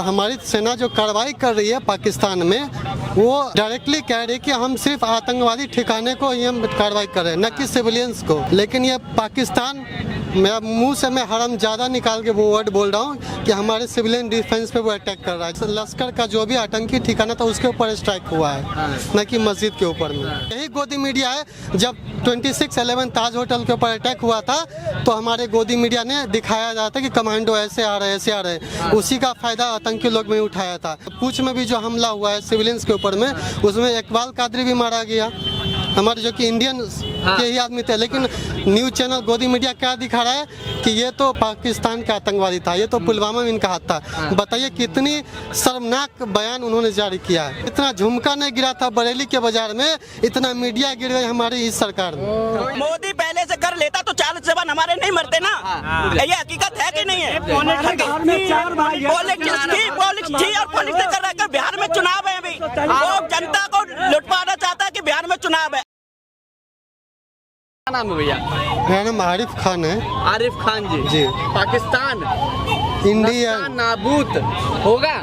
हमारी सेना जो कार्रवाई कर रही है पाकिस्तान में, वो डायरेक्टली कह रही है कि हम सिर्फ आतंकवादी ठिकाने को ही हम कार्रवाई कर रहे हैं, न कि सिविलियंस को। लेकिन ये पाकिस्तान, मेरा मुंह से मैं हरामजादा निकाल के वो वर्ड बोल रहा हूँ कि हमारे सिविलियन डिफेंस पे वो अटैक कर रहा है। लश्कर का जो भी आतंकी ठिकाना था उसके ऊपर स्ट्राइक हुआ है, न कि मस्जिद के ऊपर में। यही गोदी मीडिया है, जब 26/11 ताज होटल के ऊपर अटैक हुआ था तो हमारे गोदी मीडिया ने दिखाया जा था कि कमांडो ऐसे आ रहे हैं। उसी का फायदा आतंकी लोग में उठाया था। पूंछ में भी जो हमला हुआ है सिविलियंस के ऊपर में, उसमें इकबाल कादरी भी मारा गया, हमारे जो कि इंडियन के ही आदमी थे। लेकिन न्यूज चैनल गोदी मीडिया क्या दिखा रहा है कि ये तो पाकिस्तान का आतंकवादी था, ये तो पुलवामा में इनका हाथ था। बताइए कितनी शर्मनाक बयान उन्होंने जारी किया है। इतना झुमका नहीं गिरा था बरेली के बाजार में, इतना मीडिया गिर गई हमारी इस सरकार में। मोदी पहले से कर लेता तो 40 जवान हमारे नहीं मरते ना। ये हकीकत है कि नहीं है? पॉलिटिक्स थी और पॉलिटिक्स से कर रहा है। बिहार में चुनाव है अभी, वो जनता को लुटवाना चाहता है कि बिहार में चुनाव है। क्या नाम है भैया? मेरा नाम आरिफ खान है। आरिफ खान जी। जी। पाकिस्तान इंडिया नाबूद होगा?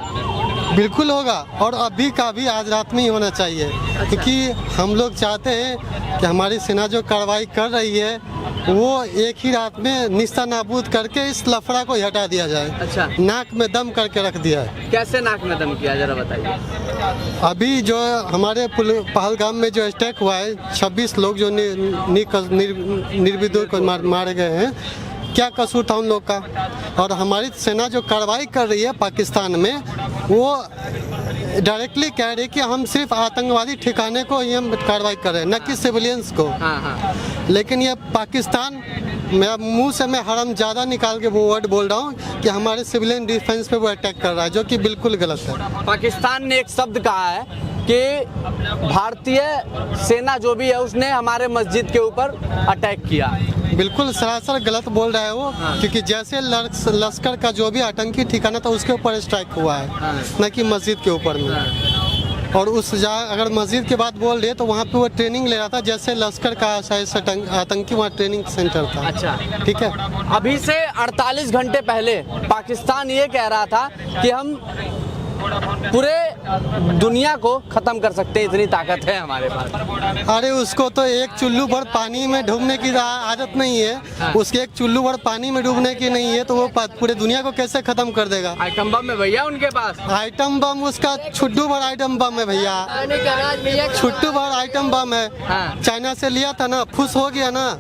बिल्कुल होगा, और अभी का भी आज रात में ही होना चाहिए। क्योंकि हम लोग चाहते हैं कि हमारी सेना जो कार्रवाई कर रही है वो एक ही रात में निस्ता नाबूद करके इस लफड़ा को हटा दिया जाए। अच्छा। नाक में दम करके रख दिया है। कैसे नाक में दम किया, जरा बताइए। अभी जो हमारे पहलगाम में जो अटैक हुआ है, 26 लोग जो निर्विदोष को मारे गए हैं, क्या कसूर था उन लोग का? और हमारी सेना जो कार्रवाई कर रही है पाकिस्तान में, वो डायरेक्टली कह रही है कि हम सिर्फ आतंकवादी ठिकाने को ही हम कार्रवाई कर रहे हैं, न कि सिविलियंस को। लेकिन ये पाकिस्तान, मेरा मुंह से मैं हरामजादा निकाल के वो वर्ड बोल रहा हूँ कि हमारे सिविलियन डिफेंस पे वो अटैक कर रहा है, जो कि बिल्कुल गलत है। पाकिस्तान ने एक शब्द कहा है कि भारतीय सेना जो भी है उसने हमारे मस्जिद के ऊपर अटैक किया। बिल्कुल सरासर गलत बोल रहा है वो। क्योंकि जैसे लश्कर का जो भी आतंकी ठिकाना था उसके ऊपर स्ट्राइक हुआ है, न कि मस्जिद के ऊपर में। और उस अगर मस्जिद के बाद बोल रहे तो वहाँ पे वो ट्रेनिंग ले रहा था, जैसे लश्कर का आतंकी वहाँ ट्रेनिंग सेंटर था। अच्छा, ठीक है। अभी से 48 घंटे पहले पाकिस्तान ये कह रहा था कि हम पूरे दुनिया को खत्म कर सकते हैं, इतनी ताकत है हमारे पास। अरे उसको तो एक चुल्लू भर पानी में डूबने की आदत नहीं है। उसके एक चुल्लू भर पानी में डूबने की नहीं है, तो वो पूरे दुनिया को कैसे खत्म कर देगा? आइटम बम है भैया उनके पास। आइटम बम उसका छुट्टू भर आइटम बम है भैया, छुट्टू भर आइटम बम है। चाइना से लिया था ना, फुस हो गया ना,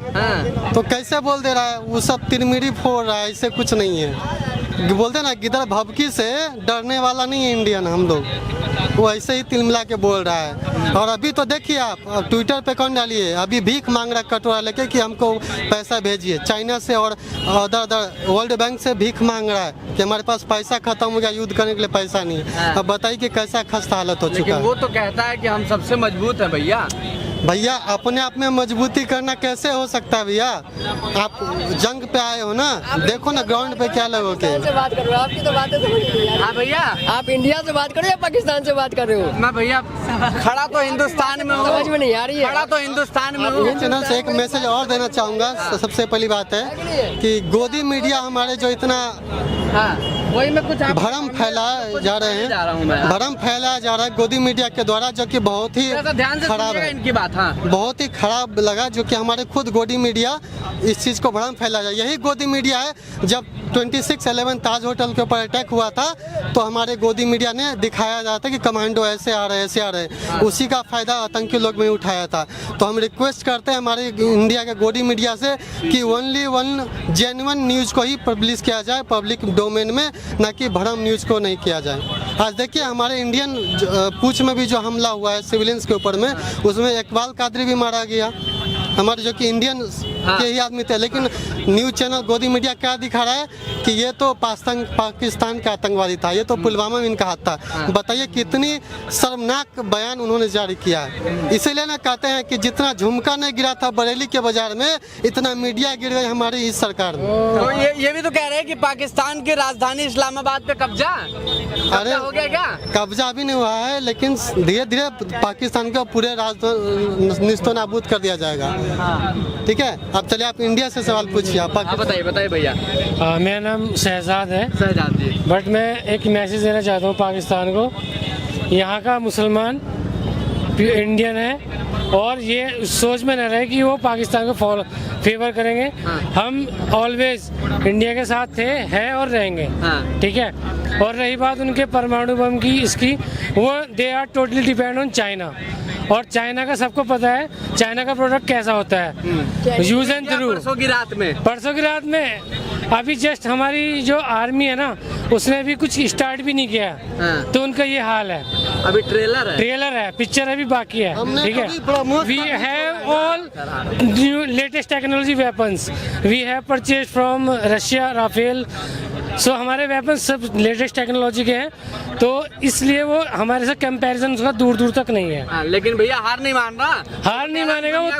तो कैसे बोल दे रहा है? वो सब तिरमिरी फोड़ रहा है, इससे कुछ नहीं है। बोलते ना गिदड़ भभकी से डरने वाला नहीं है इंडियन हम लोग, वो ऐसे ही तिलमिला के बोल रहा है। और अभी तो देखिए आप ट्विटर पे कौन डालिए, अभी भीख मांग रहा कटोरा लेके कि हमको पैसा भेजिए चाइना से, और अदर वर्ल्ड बैंक से भीख मांग रहा है कि हमारे पास पैसा खत्म हो गया, युद्ध करने के लिए पैसा नहीं है। अब बताइए कि कैसा खस्ता हालत हो चुका है। वो तो कहता है कि हम सबसे मजबूत है भैया। भैया अपने आप में मजबूती करना कैसे हो सकता है भैया? आप जंग पे आए हो ना, देखो ना ग्राउंड पे क्या लोगे। बात कर रहे हो, आपकी तो बातें समझ नहीं आ रही। हाँ भैया, आप इंडिया से बात कर रहे हो या पाकिस्तान से बात कर रहे हो? मैं भैया खड़ा तो हिंदुस्तान में हूँ, समझ में नहीं आ रही है। खड़ा तो हिंदुस्तान में हूँ। ये चैनल से एक मैसेज और देना चाहूँगा। सबसे पहली बात है कि गोदी मीडिया हमारे जो इतना वही मैं कुछ भरम फैलाए जा रहे हैं, भरम फैलाया जा रहा है गोदी मीडिया के द्वारा, जो कि बहुत ही खराब है। इनकी बात बहुत ही खराब लगा, जो कि हमारे खुद गोदी मीडिया इस चीज़ को भरम फैला जाए। यही गोदी मीडिया है, जब 26/11 ताज होटल के ऊपर अटैक हुआ था तो हमारे गोदी मीडिया ने दिखाया जा था कि कमांडो ऐसे आ रहे हैं। उसी का फायदा आतंकी लोग में उठाया था। तो हम रिक्वेस्ट करते हैं हमारे इंडिया के गोदी मीडिया से कि ओनली वन जेन्युइन न्यूज़ को ही पब्लिश किया जाए पब्लिक डोमेन में, ना कि भरम न्यूज़ को नहीं किया जाए। आज देखिए हमारे इंडियन पूंछ में भी जो हमला हुआ है सिविलियंस के ऊपर में, उसमें इकबाल कादरी भी मारा गया, हमारे जो कि इंडियन के ही आदमी थे। लेकिन न्यूज़ चैनल गोदी मीडिया क्या दिखा रहा है कि ये तो पाकिस्तान का आतंकवादी था, ये तो पुलवामा में इनका हाथ था। बताइए कितनी शर्मनाक बयान उन्होंने जारी किया है। इसीलिए ना कहते हैं कि जितना झुमका नहीं गिरा था बरेली के बाजार में, इतना मीडिया गिर गई हमारी इस सरकार में। तो ये भी तो कह रहे हैं कि पाकिस्तान की राजधानी इस्लामाबाद पे कब्जा हो गया क्या? कब्जा अभी नहीं हुआ है, लेकिन धीरे धीरे पाकिस्तान को पूरे निस्तो नाबूद कर दिया जाएगा। ठीक है, अब चलिए आप इंडिया से सवाल पूछिए। आप बताइए बताइए भैया। मेरा नाम शहजाद है, शहजाद जी। बट मैं एक मैसेज देना चाहता हूँ पाकिस्तान को। यहाँ का मुसलमान इंडियन है और ये सोच में न रहे कि वो पाकिस्तान को फेवर करेंगे। हम ऑलवेज इंडिया के साथ थे, हैं और रहेंगे। ठीक है। और रही बात उनके परमाणु बम की, इसकी, वो they are totally depend on China. और चाइना का सबको पता है चाइना का प्रोडक्ट कैसा होता है, यूज एंड थ्रू। परसों की रात में अभी जस्ट हमारी जो आर्मी है ना, उसने भी कुछ स्टार्ट भी नहीं किया। तो उनका ये हाल है। अभी ट्रेलर है, पिक्चर अभी बाकी है। ठीक है। We have all new latest technology weapons, we have purchase from Russia Rafale. So हमारे वेपन्स सब लेटेस्ट टेक्नोलॉजी के हैं, तो इसलिए वो हमारे साथ कंपैरिजन उसका दूर दूर तक नहीं है। लेकिन भैया हार नहीं मान रहा, हार नहीं मानेगा वो।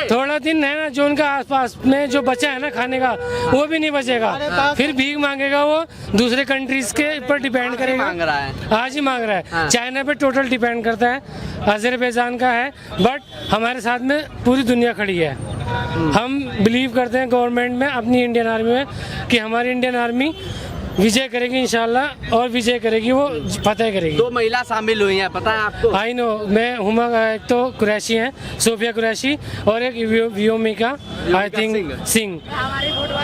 थोड़ा दिन है ना, जो उनका आसपास में जो बचा है ना खाने का, वो भी नहीं बचेगा। फिर भीख मांगेगा वो, दूसरे कंट्रीज के ऊपर डिपेंड करेगा। मांग रहा है, आज ही मांग रहा है। चाइना पे टोटल डिपेंड करता है, अजरबैजान का है, बट हमारे साथ में पूरी दुनिया खड़ी है। हम बिलीव करते हैं गवर्नमेंट में, अपनी इंडियन आर्मी में, कि हमारी इंडियन आर्मी विजय करेगी इंशाल्लाह, और विजय करेगी, वो फतेह करेगी। 2 महिला शामिल हुई हैं, पता है आपको? आई नो, मैं हुमा, एक तो कुरैशी हैं, सोफिया कुरैशी, और एक व्योमिका आई थिंक सिंह।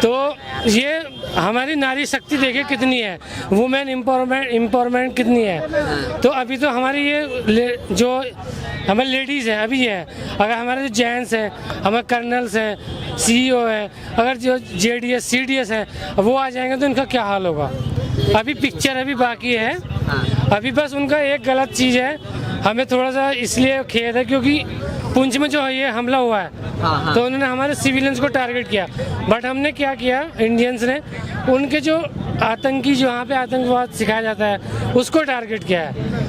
तो ये हमारी नारी शक्ति देखे कितनी है, वुमेन एम्पावरमेंट कितनी है। तो अभी तो हमारी ये जो हमारे लेडीज़ हैं अभी है, अगर हमारे जो जेंट्स हैं, हमारे कर्नल्स हैं, CEO है, अगर जो JDS CDS है, वो आ जाएंगे तो इनका क्या हाल होगा। अभी पिक्चर अभी बाकी है। अभी बस उनका एक गलत चीज़ है, हमें थोड़ा सा इसलिए खेद है क्योंकि पुंछ में जो है ये हमला हुआ है, तो उन्होंने हमारे सिविलियंस को टारगेट किया। बट हमने क्या किया, इंडियंस ने उनके जो आतंकी, जो यहाँ पे आतंकवाद सिखाया जाता है, उसको टारगेट किया है।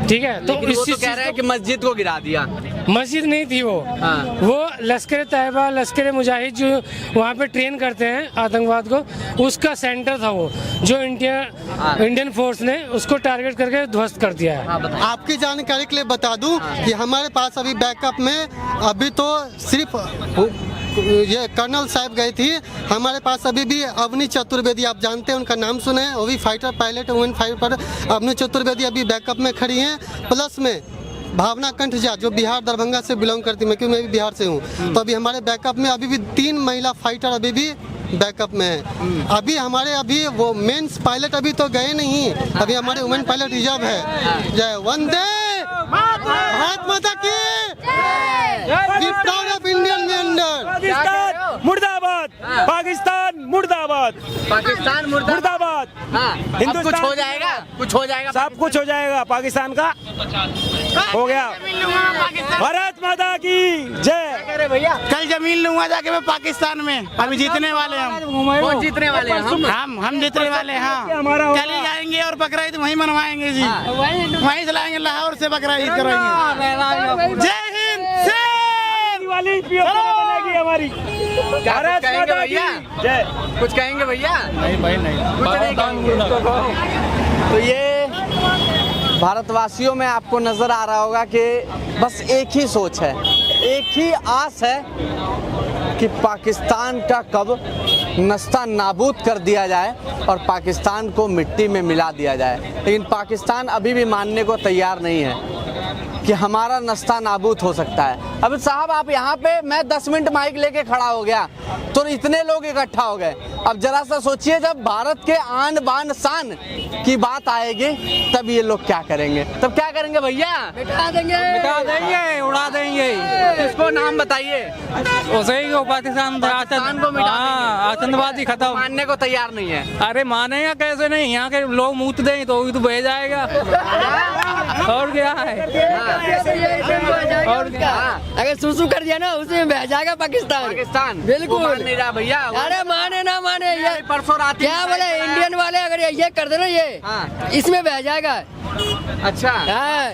ठीक है। तो वो तो कह रहे हैं कि मस्जिद को गिरा दिया। मस्जिद नहीं थी वो लश्कर तैयबा, लश्कर मुजाहिद जो वहाँ पे ट्रेन करते हैं आतंकवाद को, उसका सेंटर था वो, जो इंडियन फोर्स ने उसको टारगेट करके ध्वस्त कर दिया है। आपकी जानकारी के लिए बता दूं कि हमारे पास अभी बैकअप में अभी तो सिर्फ ये कर्नल साहब गई थी। हमारे पास अभी भी अवनी चतुर्वेदी, आप जानते हैं, उनका नाम सुने, वो भी fighter pilot, women fighter. Avani Chaturvedi अभी बैकअप में खड़ी हैं। प्लस में भावना कंठ झा, जो बिहार दरभंगा से बिलोंग करती है, क्योंकि मैं भी बिहार से हूँ, तो अभी हमारे बैकअप में अभी भी 3 महिला फाइटर अभी भी बैकअप में है। अभी हमारे अभी वो मेंस पायलट अभी तो गए नहीं, अभी हमारे वुमेन पायलट रिजर्व है। जय वंदे भारत माता की, proud of Indian member. Pakistan मुर्दाबाद, पाकिस्तान मुर्दाबाद, पाकिस्तान मुर्दाबाद। हिंदुस्तान कुछ हो जाएगा, सब कुछ हो जाएगा। पाकिस्तान का हो गया। भारत माता की जय। भैया कल जमीन लूंगा जाके मैं पाकिस्तान में। अभी जीतने वाले हम। कौन जीतने वाले हैं? हम जीतने वाले हैं। हाँ, कल ही जाएंगे और बकरा ईद वहीं मनवाएंगे जी। वहीं से लाएंगे, लाहौर से बकरा ईद करेंगे। जय हिंद। दिवाली बनेगी हमारी। भारत माता की जय। कुछ कहेंगे भैया? नहीं भाई नहीं। तो ये भारतवासियों में आपको नजर आ रहा होगा कि बस एक ही सोच है, एक ही आस है कि पाकिस्तान का कब नस्ता नाबूद कर दिया जाए और पाकिस्तान को मिट्टी में मिला दिया जाए। लेकिन पाकिस्तान अभी भी मानने को तैयार नहीं है कि हमारा नस्ता नाबूद हो सकता है। अब साहब आप यहाँ पे, मैं 10 मिनट माइक लेके खड़ा हो गया तो इतने लोग इकट्ठा हो गए। अब जरा सा सोचिए, जब भारत के आन बान शान की बात आएगी तब ये लोग क्या करेंगे? तब क्या करेंगे भैया? मिटा देंगे, उड़ा देंगे। इसको नाम बताइए। उसे ही पाकिस्तान को मिटा देंगे। आतंकवादी खत्म, मानने को तैयार नहीं है। अरे मानेगा कैसे नहीं? यहाँ के लोग मूत दें तो भी तो बह जाएगा। और क्या है? और क्या? अगर सुसु कर दिया ना, उसी में बह जाएगा पाकिस्तान। बिल्कुल नहीं रहा भैया। अरे माने ना माने, ये परसों रात क्या बोले इंडियन वाले, अगर ये कर देना, ये इसमें बह जाएगा। अच्छा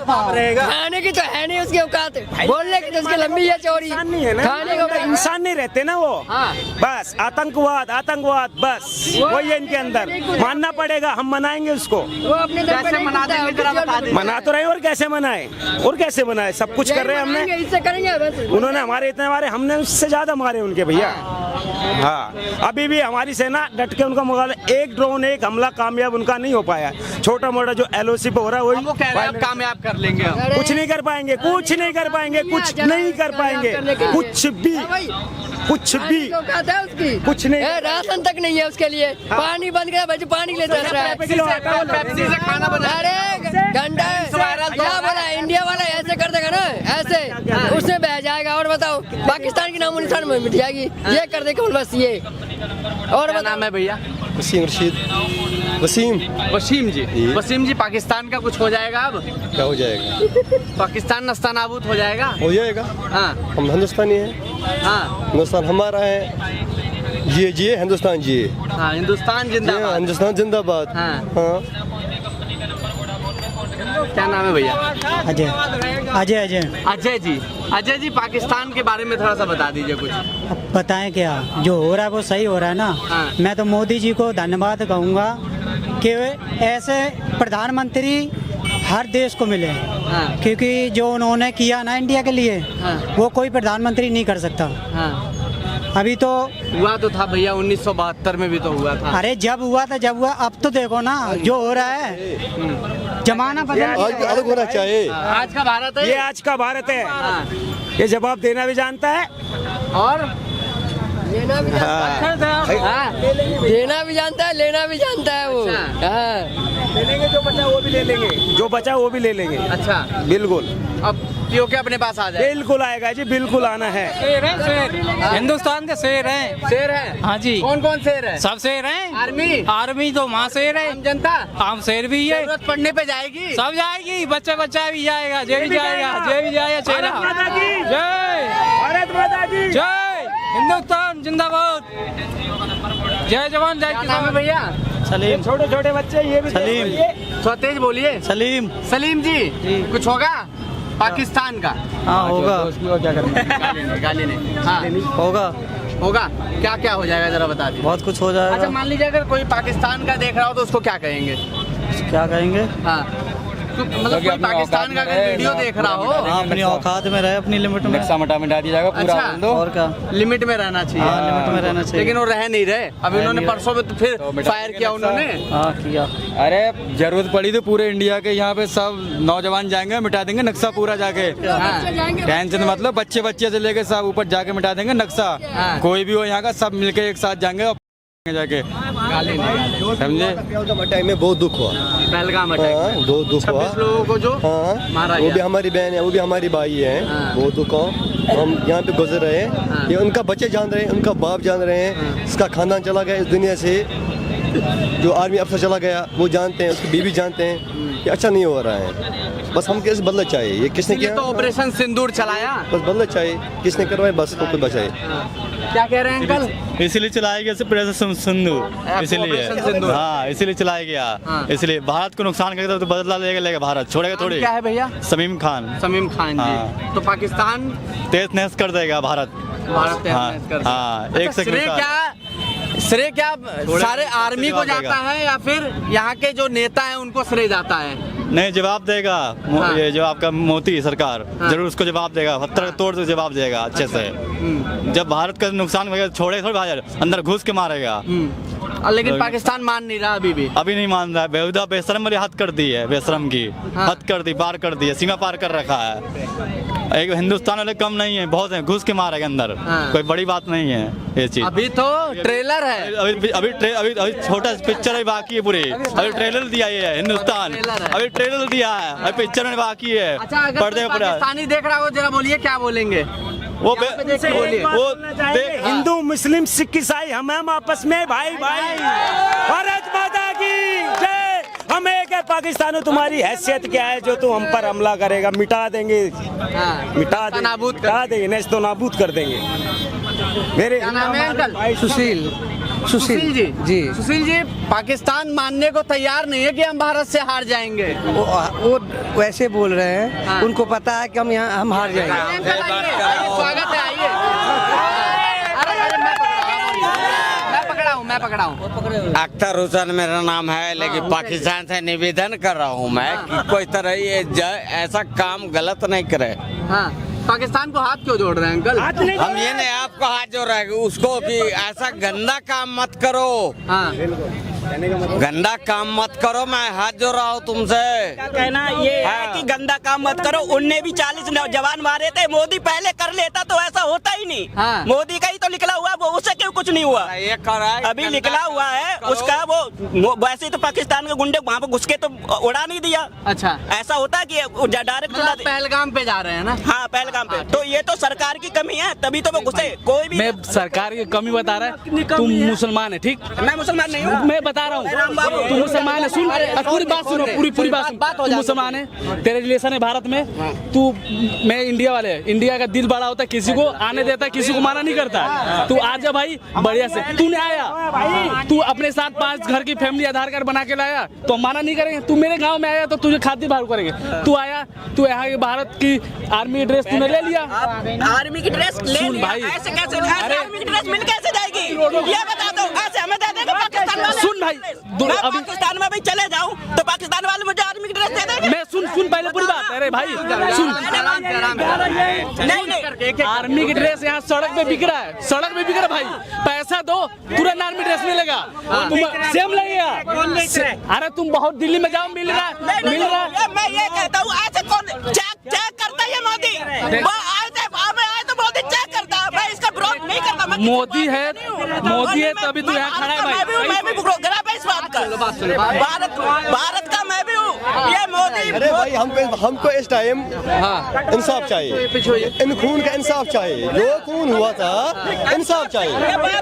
खाने की तो है नहीं उसकी औकात, बोलने की तो उसकी लंबी है चौड़ी, खाने को इंसान नहीं रहते ना वो। हाँ। बस आतंकवाद आतंकवाद बस वही है इनके अंदर। मानना पड़ेगा, हम मनाएंगे उसको। वो अपने दम पे कैसे नहीं मनाते हैं जीता, जरा बता दीजिए। मना तो रहे, और कैसे मनाए, और कैसे मनाए, सब कुछ कर रहे हैं हमने। इससे करेंगे बस। उन्होंने हमारे इतने मारे, हमने उससे ज्यादा मारे उनके भैया। हाँ, अभी भी हमारी सेना डट के उनका मुकाबला, एक ड्रोन एक हमला कामयाब उनका नहीं हो पाया। छोटा मोटा जो LOC पे हो रहा है वो वही कह रहे हैं कामयाब कर लेंगे हम। कुछ नहीं कर पाएंगे, कुछ नहीं कर पाएंगे, कुछ नहीं कर पाएंगे, कुछ भी कुछ भी औकात है उसकी, कुछ नहीं। राशन तक नहीं है उसके लिए। पानी बंद करा बच्चे, पानी लेते रह पेप्सी से खाना बना। अरे घंटा क्या बोला, इंडिया वाला ऐसे कर देगा ना, ऐसे उसमें बह जाएगा। और बताओ, पाकिस्तान की नामो निशान में मिट जाएगी। ये कर दे केवल बस ये। और क्या नाम है भैया? वसीम रशीद। वसीम वसीम जी। वसीम जी, पाकिस्तान का कुछ हो जाएगा अब? क्या हो जाएगा? पाकिस्तान नस्तानाबूद हो जाएगा? हो जाएगा। हाँ हम हिंदुस्तानी हैं, हाँ हिंदुस्तान हमारा है। जिए जिए हिंदुस्तान जिए। हाँ, हिंदुस्तान जिंदाबाद। हिंदुस्तान जिंदाबाद। हाँ। हाँ। क्या नाम है भैया? अजय अजय अजय अजय जी। अजय जी, पाकिस्तान के बारे में थोड़ा सा बता दीजिए कुछ। अब बताएं क्या, जो हो रहा है वो सही हो रहा है ना। हाँ। मैं तो मोदी जी को धन्यवाद कहूँगा कि वे ऐसे प्रधानमंत्री हर देश को मिले। हाँ। क्योंकि जो उन्होंने किया ना इंडिया के लिए, हाँ। वो कोई प्रधानमंत्री नहीं कर सकता। हाँ, अभी तो हुआ तो था भैया, 1972 में भी तो हुआ था। अरे जब हुआ था जब हुआ, अब तो देखो ना जो हो रहा है, जमाना बदल आज गया। अलग होना चाहिए। आज का भारत है ये आज का भारत है, हाँ। ये जवाब देना भी जानता है और लेना भी जानता है। हाँ। देना भी जानता है, लेना भी जानता है वो। अच्छा। हाँ। ले लेंगे, जो बचा वो भी ले लेंगे, जो बचा वो भी ले लेंगे। अच्छा, बिल्कुल, अब पीओके अपने पास आ जाए। बिल्कुल आएगा जी, बिल्कुल आना है। शेर है, शेर हिंदुस्तान के शेर हैं। शेर है? हाँ जी। कौन कौन शेर है? सब शेर हैं। आर्मी? आर्मी तो वहाँ शेर है, आम जनता? आम शेर भी है। जरूरत पड़ने पे जाएगी? सब जाएगी, बच्चा बच्चा भी जाएगा, जय भी जाएगा, जय भी जाएगा। चेहरा भारत माता की जय, भारत माता की जय हिंदुस्तान जिंदाबाद, जय जवान जय क्या नाम है किसान। भैया? सलीम। छोटे छोटे बच्चे ये भी सलीम। थोड़ा तेज बोलिए। सलीम। सलीम जी, कुछ होगा पाकिस्तान का? हाँ होगा, गाली नहीं। हाँ, होगा, होगा। क्या क्या हो जाएगा जरा बता दीजिए। बहुत कुछ हो अच्छा, जाएगा। मान लीजिए अगर कोई पाकिस्तान का देख रहा हो तो उसको क्या कहेंगे? क्या कहेंगे? हाँ, तो मतलब कोई पाकिस्तान का अगर वीडियो देख रहा हो, हाँ, अपनी औकात में रहे, अपनी लिमिट में। मिटा दिया जाएगा पूरा बोल दो। और क्या, लिमिट में रहना चाहिए। हाँ, लिमिट में रहना चाहिए। लेकिन वो रह नहीं रहे। अभी उन्होंने नहीं रहे। परसों में तो फिर फायर किया उन्होंने। हाँ किया। अरे जरूरत पड़ी तो पूरे इंडिया के यहाँ पे सब नौजवान जाएंगे, मिटा देंगे नक्शा पूरा जाके। टेंशन मतलब बच्चे बच्चे से लेके सब ऊपर जाके मिटा देंगे नक्शा। हाँ। कोई भी हो यहाँ का, सब मिलके एक साथ जाएंगे और जाके, गाली नहीं। समझे। टाइम में बहुत दुख हुआ। पहलगाम अटैक हाँ, में बहुत दुख हुआ। 26 लोगों को जो हाँ, मारा वो भी गया। हमारी बहन है, वो भी हमारी भाई है। हाँ। बहुत दुख हुआ। हम यहाँ पे गुजर रहे हाँ। हैं, ये उनका बच्चे जान रहे हैं, उनका बाप जान रहे हैं, इसका खानदान चला गया इस दुनिया से। जो आर्मी अफसर चला गया वो जानते हैं, उसकी बीवी जानते हैं। ये अच्छा नहीं हो रहा है। बस हम कैसे बदला चाहिए, ये किसने इसलिए किया? तो ऑपरेशन सिंदूर चलाया। बस बदला चाहिए, किसने करवाए, बस को कोई बचाए। क्या कह रहे हैं अंकल? इसीलिए चलाया गया ऑपरेशन सिंदूर, इसीलिए। ऑपरेशन सिंदूर। हाँ, इसीलिए चलाया गया। हाँ। इसलिए भारत को नुकसान करेगा तो बदला लेगा भारत, छोड़ेगा नाम थोड़ी। क्या है भैया? समीम खान। समीम खान जी। हाँ। तो पाकिस्तान तेज नहस कर देगा भारत। भारत हाँ, तहस कर हाँ, अच्छा, एक सेकंड श्रेय का। क्या सारे आर्मी को जवाब जाता है या फिर यहाँ के जो नेता हैं उनको श्रेय जाता है? नहीं, जवाब देगा। हाँ। ये जो आपका मोदी सरकार हाँ। जरूर उसको जवाब देगा, पत्थर तोड़ से जवाब देगा अच्छे से। जब भारत का नुकसान होगा छोड़े थोड़ी बाहर, अंदर घुस के मारेगा। लेकिन पाकिस्तान मान नहीं रहा अभी भी। अभी नहीं मान रहा है, बेहुदा बेशरम वाली हद कर दी है, बेशरम की हाँ। हद कर दी, पार कर दी है, सीमा पार कर रखा है। एक हिंदुस्तान वाले कम नहीं है, बहुत है, घुस के मारेगा अंदर। हाँ। कोई बड़ी बात नहीं है ये चीज। अभी तो ट्रेलर है। अभी अभी छोटा पिक्चर है बाकी है पूरी। अभी ट्रेलर दिया है हिंदुस्तान, ट्रेलर है। अभी ट्रेलर दिया है, अभी पिक्चर में बाकी है। अच्छा, अगर पर्दे कोई पर पूरा पाकिस्तानी देख रहा हो जरा बोलिए क्या बोलेंगे? वो यहाँ पे देख के बोलिए। वो देख, हिंदू मुस्लिम सिख ईसाई हम आपस में भाई भाई। भारत माता की जय। हम एक है पाकिस्तान, तुम्हारी हैसियत क्या है जो तू हम पर हमला करेगा? मिटा देंगे, हाँ। मिटा देंगे, नाबूद कर मिटा देंगे, नेस्त नाबूद कर देंगे। मेरे क्या नाम है अंकल? सुशील। सुशील जी सुशील जी, पाकिस्तान मानने को तैयार नहीं है कि हम भारत से हार जाएंगे। वो वैसे बोल रहे हैं, हाँ। उनको पता है कि हम हार जाएंगे। स्वागत है, आइए। अरे मैं पकड़ा हूँ। अख्तर हुसैन मेरा नाम है, लेकिन पाकिस्तान से निवेदन कर रहा हूँ मैं कि कोई तरह ये ऐसा काम गलत नहीं करे। हाँ, पाकिस्तान को हाथ क्यों जोड़ रहे हैं अंकल? हम ये नहीं आपको हाथ जोड़ रहे हैं उसको कि ऐसा गंदा काम मत करो। हाँ, गंदा काम मत करो, मैं हाथ जोड़ रहा हूँ तुमसे। क्या कहना ये है कि गंदा काम मत करो। उनने भी 40 जवान मारे थे, मोदी पहले कर लेता तो ऐसा होता ही नहीं। हाँ। मोदी का ही तो निकला हुआ, वो उससे क्यों कुछ नहीं हुआ? ये कर रहा है, अभी निकला हुआ है उसका, वो वैसे तो पाकिस्तान के गुंडे वहाँ पे घुस के तो उड़ा नहीं दिया। अच्छा, ऐसा होता है कि डायरेक्ट उड़ा दे। पहलगाम पे जा रहे हैं ना? हाँ, पहलगाम पे। तो ये तो सरकार की कमी है, तभी तो वो घुसे। कोई भी मैं सरकार की कमी बता रहा है। तुम मुसलमान है, ठीक? मैं मुसलमान नहीं हूँ। मैं बता रहा हूँ, तू मुसलमान है। सुन, पूरी बात सुनो, पूरी बात सुन। तू मुसलमान है, तेरे रिलेशन है भारत में। तू, मैं इंडिया वाले, इंडिया का दिल बड़ा होता है, किसी को आने देता है, किसी को माना नहीं करता। तू आ जा भाई, बढ़िया से। तूने आया, तू अपने साथ 5 घर की फैमिली आधार कार्ड बना के लाया, तो माना नहीं करेंगे। तू मेरे गाँव में आया तो तुझे खातिर बाहर करेंगे। तू आया, तू यहाँ के भारत की आर्मी ड्रेस तूने ले लिया। आर्मी की ड्रेस ले लिया, भाई, ऐसे कैसे? आर्मी की ड्रेस मिल कैसे जाएगी? ये बता दो, ऐसे हमें दे देंगे पाकिस्तान वाले? सुन भाई, मैं पाकिस्तान में भी चले जाऊं तो पाकिस्तान वाले मुझे आर्मी की ड्रेस दे देंगे? मैं सुन पहले पूरी बात। अरे भाई सुन, नहीं, आर्मी की ड्रेस यहाँ सड़क पे बिक रहा है, सड़क पे बिक रहा है भाई। पैसा दो, तुरंत आर्मी ड्रेस मिलेगा, सेम लगेगा। अरे तुम बहुत दिल्ली में जाओ, मिल रहा है। मैं ये कहता हूँ, ऐसे कौन चेक करता है? ये मोदी आए तो मोदी चेक करता है। मैं इसका विरोध नहीं करता। मोदी है तभी तो यहाँ खड़ा है भाई। मैं भी ग्राफ है इस बात का। भारत का मैं भी हूँ, ये मोदी। अरे भाई, हमको इस टाइम इंसाफ चाहिए, इन खून का इंसाफ चाहिए। जो खून हुआ था, इंसाफ चाहिए,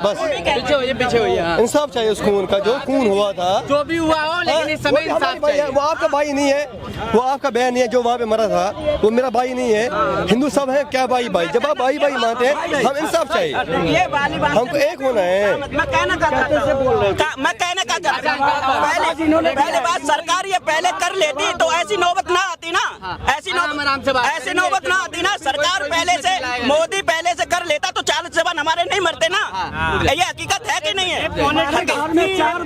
बस पीछे हुई है। इंसाफ चाहिए उस खून का, जो खून हुआ था, जो भी हुआ हो, लेकिन इस समय इंसाफ चाहिए। वो आपका भाई नहीं है, वो आपका बहन नहीं है। जो वहाँ पे मरा था वो मेरा भाई नहीं है। हिंदू सब है क्या? भाई जब आप भाई मानते हैं, हम इंसाफ चाहिए, हमको एक होना है। मैं कहना चाहता हूँ, पहले बात सरकार ये पहले कर लेती तो ऐसी नौबत ना आती ना। ऐसी नौबत ना आती ना। सरकार पहले से, मोदी पहले से कर लेता तो 40 जवान हमारे नहीं मरते ना। ये हकीकत है कि नहीं है? पॉलिटिक्स कर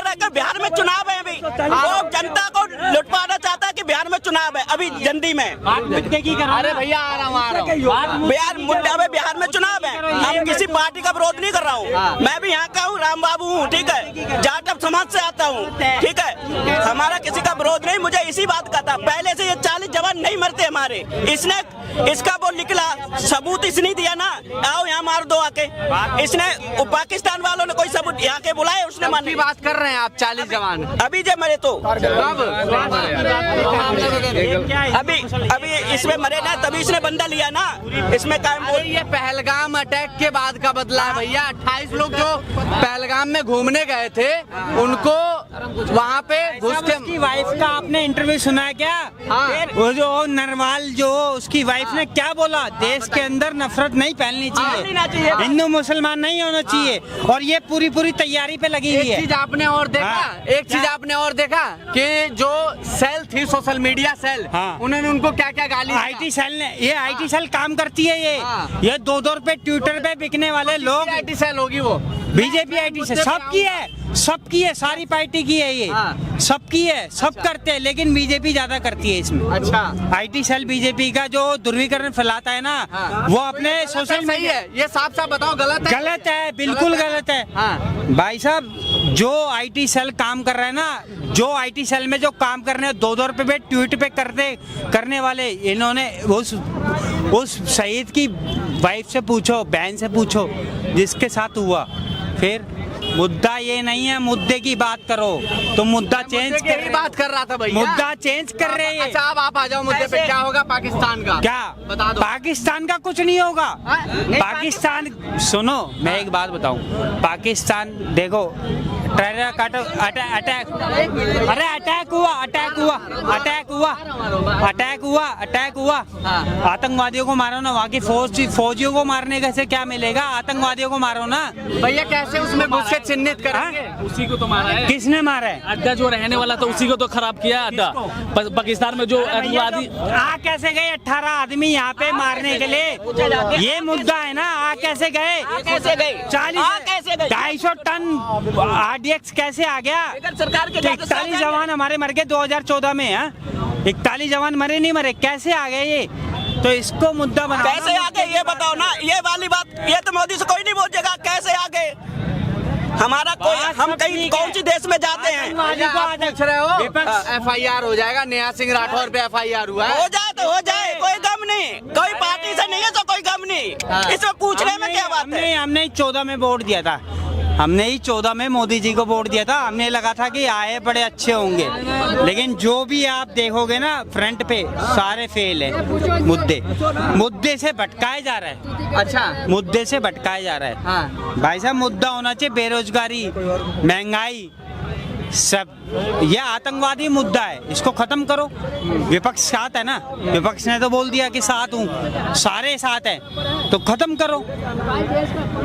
रहा है। बिहार में चुनाव है, अभी वो जनता को लुटवाना चाहता है कि बिहार में चुनाव है अभी जल्दी में। अरे भैया, आ रहा हूँ। बिहार में चुनाव है। हम किसी पार्टी का विरोध नहीं कर रहा हूँ। मैं भी यहाँ का हूँ, राम बाबू हूँ, ठीक है। जाटव समाज से आता हूँ, ठीक है। हमारा किसी का विरोध नहीं। मुझे इसी बात का था, पहले से ये 40 जवान नहीं मरते हमारे। इसका वो निकला सबूत इसने दिया ना, आओ यहाँ मार दो आके। इसने पाकिस्तान वालों ने कोई सबूत यहाँ के बुलाए, उसने मानी। बात कर रहे हैं आप 40 जवान अभी जब मरे तो अभी इसमें मरे ना, तभी इसने बंदा लिया ना। इसमें ये पहलगाम अटैक के बाद का बदला है भैया। 28 लोग जो पहलगाम में घूमने गए थे, उनको वहाँ पे घुस के। उसकी वाइफ का आपने इंटरव्यू सुना है क्या? हाँ। वो जो नरवाल जो उसकी वाइफ ने क्या बोला, देश के अंदर नफरत नहीं फैलनी चाहिए, हिंदू मुसलमान नहीं होना चाहिए, और ये पूरी तैयारी पे लगी हुई है। एक चीज आपने और देखा कि जो सेल थी, सोशल मीडिया सेल, उन्होंने उनको क्या क्या गाली। IT सेल ने, ये IT सेल काम करती है। ये 2-2 रुपए ट्विटर पे बिकने वाले लोग। IT सेल होगी वो, बीजेपी IT सेल सबकी है, सारी पार्टी की है ये। सबकी है, सब करते हैं, लेकिन बीजेपी ज्यादा करती है इसमें। अच्छा, IT सेल बीजेपी का जो ध्रुवीकरण फैलाता है ना, वो अपने सोशल मीडिया है। ये साफ बताओ, गलत है, बिल्कुल गलत है। भाई साहब, जो IT सेल काम कर रहे हैं ना, जो IT सेल में जो काम कर रहे हैं, 2-2 रुपए पे ट्वीट पे करने वाले, इन्होंने उस शहीद की वाइफ से पूछो, बहन से पूछो जिसके साथ हुआ। फिर मुद्दा ये नहीं है, मुद्दे की बात करो। तो मुद्दा चेंज कर, बात कर रहा था भैया, मुद्दा चेंज कर रहे हैं। अच्छा, अब आप आ जाओ मुद्दे पे। क्या होगा पाकिस्तान का? क्या बता दो। पाकिस्तान का कुछ नहीं होगा। पाकिस्तान, सुनो मैं एक बात बताऊं, पाकिस्तान देखो, अटैक अटैक हुआ आतंकवादियों को मारो ना, वहाँ की फौजियों को मारने का से क्या मिलेगा, आतंकवादियों को मारो ना। भैया कैसे उसमें घुस के चिन्हित करेंगे? उसी को तो मारा है। किसने मारा है? अड्डा जो रहने वाला था उसी को तो खराब किया अड्डा। पाकिस्तान में जो आतंकवादी आ कैसे गए 18 आदमी यहाँ पे मारने के लिए? ये मुद्दा है ना, आ कैसे गए? 250 टन RDX कैसे आ गया? सरकार के 41 जवान हमारे मर गए 2014 में। 41 जवान मरे नहीं मरे, कैसे आ गए ये? तो इसको मुद्दा बना। कैसे आ गए ये बताओ ना, ये वाली बात ये तो मोदी से कोई नहीं पूछेगा कैसे आ गए। हमारा कोई, हम कहीं कौन सी देश में जाते हैं? पूछ रहे हो FIR हो जाएगा, नेहा सिंह राठौर पे FIR हुआ है। हो जाए तो हो जाए, कोई गम नहीं, कोई पार्टी से नहीं है तो कोई गम नहीं, इसमें पूछने में क्या बात है? हमने 14 में वोट दिया था, हमने ही 14 में मोदी जी को वोट दिया था। हमने लगा था कि आए बड़े अच्छे होंगे, लेकिन जो भी आप देखोगे ना फ्रंट पे सारे फेल है। मुद्दे से भटकाए जा रहा है। अच्छा, मुद्दे से भटकाया जा रहा है। हाँ। भाई साहब मुद्दा होना चाहिए बेरोजगारी, महंगाई, सब। ये आतंकवादी मुद्दा है, इसको खत्म करो। विपक्ष साथ है ना, विपक्ष ने तो बोल दिया कि साथ हूँ, सारे साथ हैं, तो खत्म करो।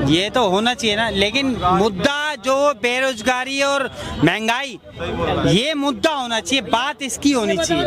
ये तो होना चाहिए ना, लेकिन मुद्दा जो बेरोजगारी और महंगाई, ये मुद्दा होना चाहिए, बात इसकी होनी चाहिए।